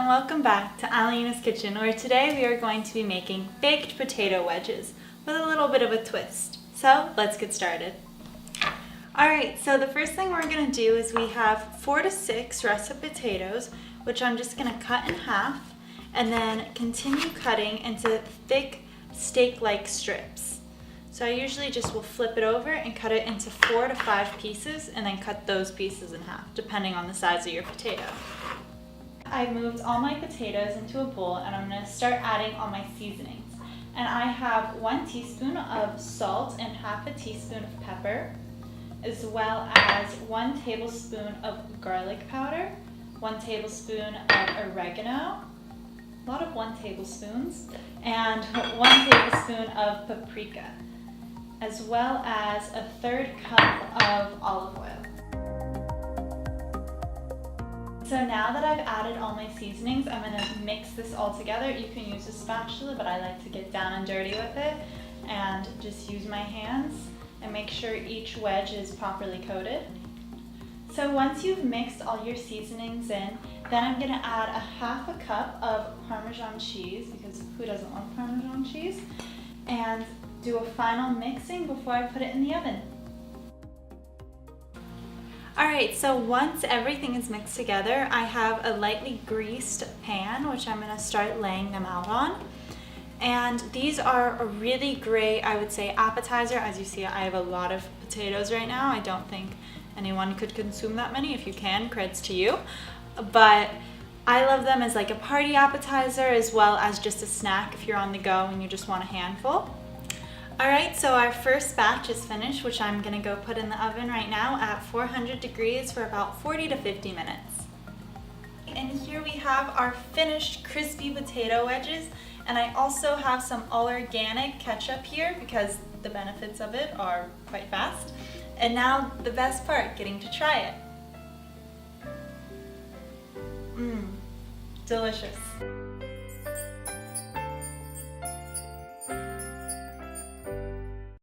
welcome back to Alyena's Kitchen, where today we are going to be making baked potato wedges with a little bit of a twist. So let's get started. Alright, so the first thing we're going to do is we have 4 to 6 russet potatoes, which I'm just going to cut in half and then continue cutting into thick steak-like strips. So I usually just will flip it over and cut it into 4 to 5 pieces and then cut those pieces in half, depending on the size of your potato. I moved all my potatoes into a bowl and I'm going to start adding all my seasonings. And I have 1 teaspoon of salt and half a teaspoon of pepper, as well as 1 tablespoon of garlic powder, 1 tablespoon of oregano, a lot of 1 tablespoons, and 1 tablespoon of paprika, as well as a 1/3 cup of olive oil. So now that I've added all my seasonings, I'm going to mix this all together. You can use a spatula, but I like to get down and dirty with it and just use my hands and make sure each wedge is properly coated. So once you've mixed all your seasonings in, then I'm going to add a half a cup of Parmesan cheese, because who doesn't love Parmesan cheese, and do a final mixing before I put it in the oven. Alright, so once everything is mixed together, I have a lightly greased pan, which I'm going to start laying them out on. And these are a really great, I would say, appetizer. As you see, I have a lot of potatoes right now. I don't think anyone could consume that many. If you can, creds to you. But I love them as like a party appetizer, as well as just a snack if you're on the go and you just want a handful. Alright, so our first batch is finished, which I'm going to go put in the oven right now at 400 degrees for about 40 to 50 minutes. And here we have our finished crispy potato wedges, and I also have some all-organic ketchup here because the benefits of it are quite fast. And now the best part, getting to try it. Delicious.